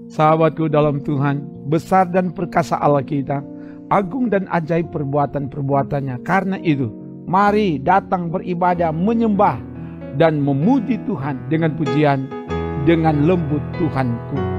Sahabatku dalam Tuhan, besar dan perkasa Allah kita, agung dan ajaib perbuatan-perbuatannya. Karena itu, mari datang beribadah, menyembah, dan memuji Tuhan dengan pujian, dengan lembut Tuhanku.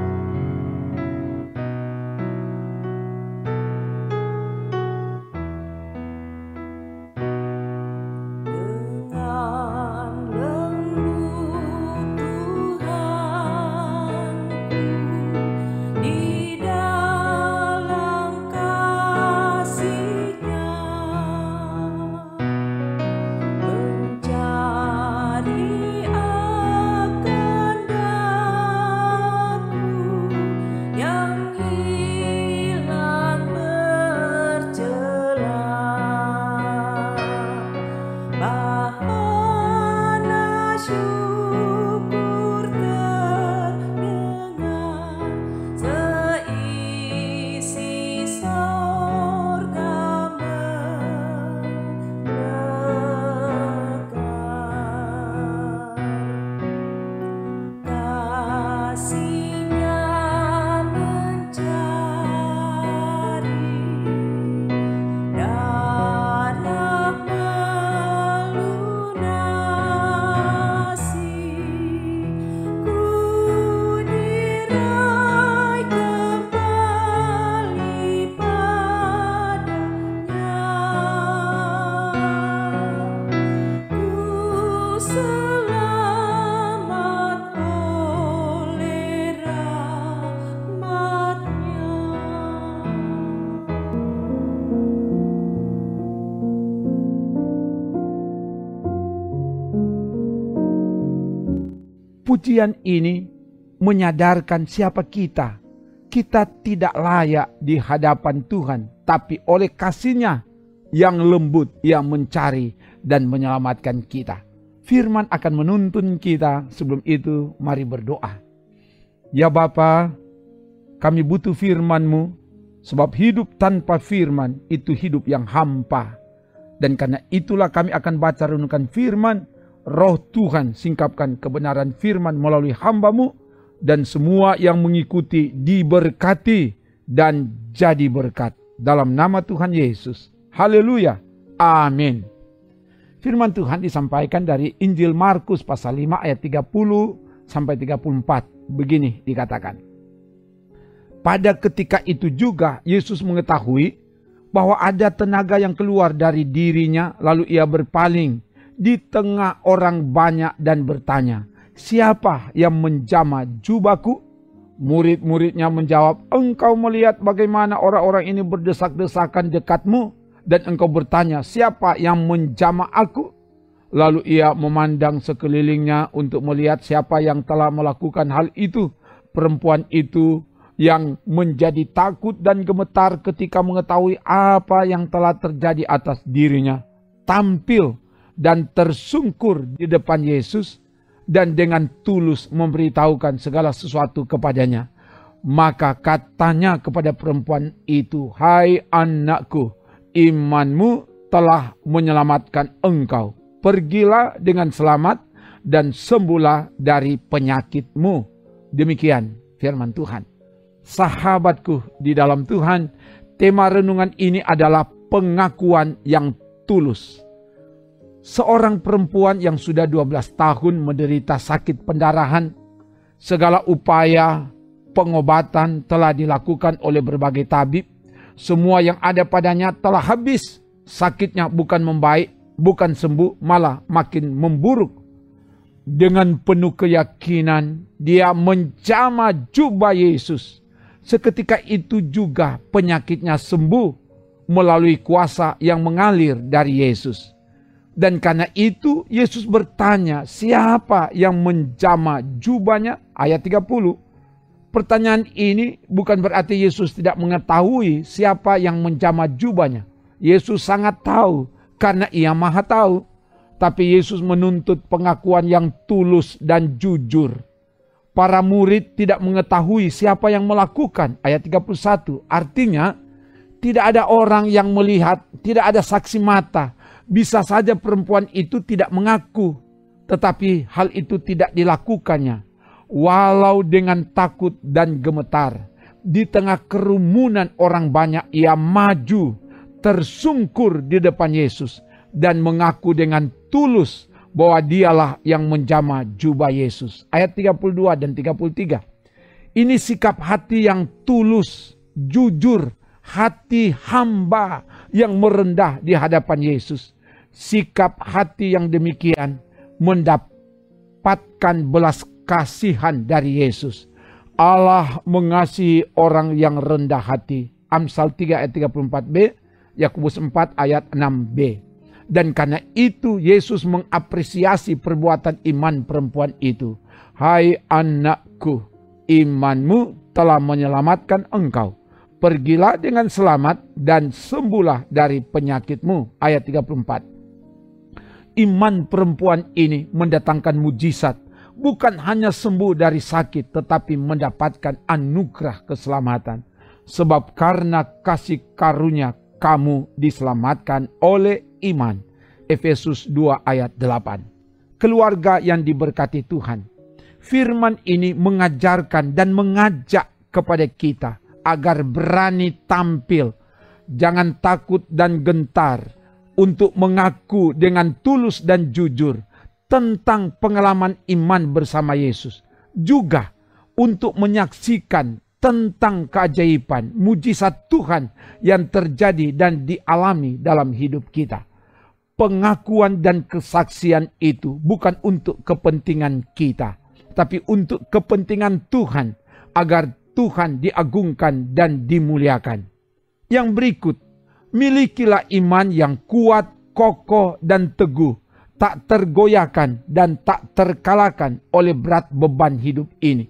Pujian ini menyadarkan siapa kita. Kita tidak layak di hadapan Tuhan, tapi oleh kasih-Nya yang lembut, Ia mencari dan menyelamatkan kita. Firman akan menuntun kita. Sebelum itu, mari berdoa. Ya Bapa, kami butuh firman-Mu, sebab hidup tanpa firman itu hidup yang hampa. Dan karena itulah kami akan baca renungkan firman. Roh Tuhan singkapkan kebenaran firman melalui hamba-Mu, dan semua yang mengikuti diberkati dan jadi berkat. Dalam nama Tuhan Yesus. Haleluya. Amin. Firman Tuhan disampaikan dari Injil Markus pasal 5 ayat 30 sampai 34. Begini dikatakan. Pada ketika itu juga Yesus mengetahui bahwa ada tenaga yang keluar dari dirinya, lalu Ia berpaling di tengah orang banyak dan bertanya, "Siapa yang menjamah jubahku?" Murid-muridnya menjawab, "Engkau melihat bagaimana orang-orang ini berdesak-desakan dekatmu, dan engkau bertanya, siapa yang menjamah aku?" Lalu Ia memandang sekelilingnya untuk melihat siapa yang telah melakukan hal itu. Perempuan itu yang menjadi takut dan gemetar ketika mengetahui apa yang telah terjadi atas dirinya, tampil dan tersungkur di depan Yesus dan dengan tulus memberitahukan segala sesuatu kepadanya. Maka katanya kepada perempuan itu, "Hai anakku, imanmu telah menyelamatkan engkau. Pergilah dengan selamat dan sembuhlah dari penyakitmu." Demikian firman Tuhan. Sahabatku di dalam Tuhan, tema renungan ini adalah pengakuan yang tulus. Seorang perempuan yang sudah 12 tahun menderita sakit pendarahan. Segala upaya pengobatan telah dilakukan oleh berbagai tabib. Semua yang ada padanya telah habis. Sakitnya bukan membaik, bukan sembuh, malah makin memburuk. Dengan penuh keyakinan, dia menjamah jubah Yesus. Seketika itu juga penyakitnya sembuh melalui kuasa yang mengalir dari Yesus. Dan karena itu Yesus bertanya, "Siapa yang menjamah jubahnya?" Ayat 30. Pertanyaan ini bukan berarti Yesus tidak mengetahui siapa yang menjamah jubahnya. Yesus sangat tahu karena Ia Maha Tahu. Tapi Yesus menuntut pengakuan yang tulus dan jujur. Para murid tidak mengetahui siapa yang melakukan. Ayat 31. Artinya tidak ada orang yang melihat, tidak ada saksi mata. Bisa saja perempuan itu tidak mengaku, tetapi hal itu tidak dilakukannya. walau dengan takut dan gemetar. Di tengah kerumunan orang banyak, ia maju, tersungkur di depan Yesus, dan mengaku dengan tulus bahwa dialah yang menjamah jubah Yesus. Ayat 32 dan 33. Ini sikap hati yang tulus, jujur, hati hamba yang merendah di hadapan Yesus. Sikap hati yang demikian mendapatkan belas kasihan dari Yesus. Allah mengasihi orang yang rendah hati. Amsal 3 ayat 34b, Yakobus 4 ayat 6b. Dan karena itu Yesus mengapresiasi perbuatan iman perempuan itu. Hai anakku, imanmu telah menyelamatkan engkau. Pergilah dengan selamat dan sembuhlah dari penyakitmu. Ayat 34. Iman perempuan ini mendatangkan mujizat. Bukan hanya sembuh dari sakit, tetapi mendapatkan anugerah keselamatan. Sebab karena kasih karunia kamu diselamatkan oleh iman. Efesus 2 ayat 8. Keluarga yang diberkati Tuhan. Firman ini mengajarkan dan mengajak kepada kita agar berani tampil. Jangan takut dan gentar untuk mengaku dengan tulus dan jujur tentang pengalaman iman bersama Yesus. Juga untuk menyaksikan tentang keajaiban, mujizat Tuhan yang terjadi dan dialami dalam hidup kita. Pengakuan dan kesaksian itu bukan untuk kepentingan kita, tapi untuk kepentingan Tuhan, agar Tuhan diagungkan dan dimuliakan. Yang berikut, milikilah iman yang kuat, kokoh, dan teguh, tak tergoyahkan dan tak terkalahkan oleh berat beban hidup ini.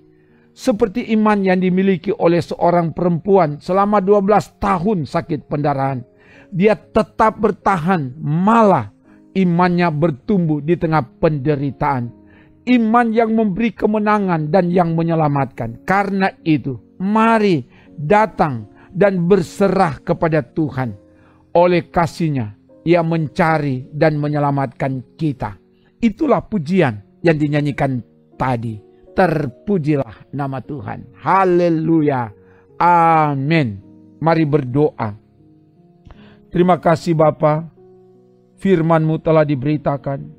Seperti iman yang dimiliki oleh seorang perempuan selama 12 tahun sakit pendarahan. Dia tetap bertahan, malah imannya bertumbuh di tengah penderitaan. Iman yang memberi kemenangan dan yang menyelamatkan. Karena itu, mari datang dan berserah kepada Tuhan. Oleh kasih-Nya, Ia mencari dan menyelamatkan kita. Itulah pujian yang dinyanyikan tadi. Terpujilah nama Tuhan. Haleluya. Amin. Mari berdoa. Terima kasih Bapa. Firman-Mu telah diberitakan.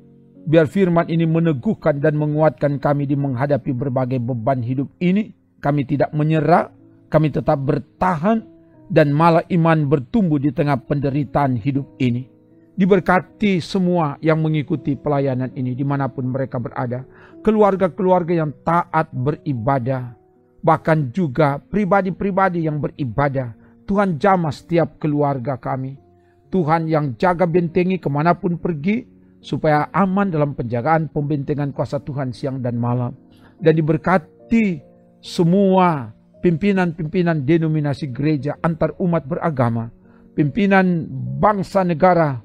Biar firman ini meneguhkan dan menguatkan kami di menghadapi berbagai beban hidup ini. Kami tidak menyerah, kami tetap bertahan, dan malah iman bertumbuh di tengah penderitaan hidup ini. Diberkati semua yang mengikuti pelayanan ini dimanapun mereka berada. Keluarga-keluarga yang taat beribadah. Bahkan juga pribadi-pribadi yang beribadah. Tuhan jamah setiap keluarga kami. Tuhan yang jaga bentengi kemanapun pergi, supaya aman dalam penjagaan pembentengan kuasa Tuhan siang dan malam. Dan diberkati semua pimpinan-pimpinan denominasi gereja antar umat beragama, pimpinan bangsa negara,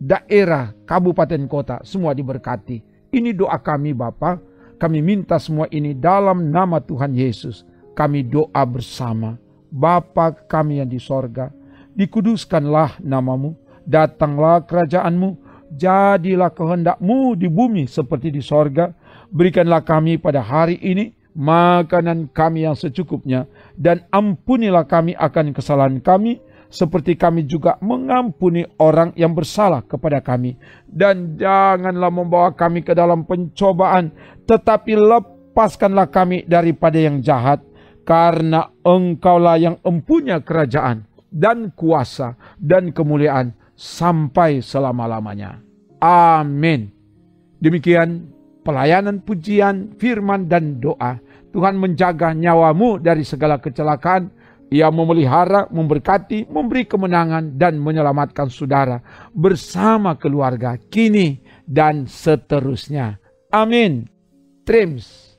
daerah, kabupaten kota, semua diberkati. Ini doa kami Bapa. Kami minta semua ini dalam nama Tuhan Yesus. Kami doa bersama. Bapa kami yang di sorga, dikuduskanlah namamu, datanglah kerajaan-Mu, jadilah kehendak-Mu di bumi seperti di sorga. Berikanlah kami pada hari ini makanan kami yang secukupnya, dan ampunilah kami akan kesalahan kami, seperti kami juga mengampuni orang yang bersalah kepada kami. Dan janganlah membawa kami ke dalam pencobaan, tetapi lepaskanlah kami daripada yang jahat. Karena Engkaulah yang empunya kerajaan dan kuasa dan kemuliaan sampai selama-lamanya. Amin. Demikian pelayanan pujian, firman, dan doa. Tuhan menjaga nyawamu dari segala kecelakaan. Ia memelihara, memberkati, memberi kemenangan, dan menyelamatkan saudara bersama keluarga kini dan seterusnya. Amin. Trims.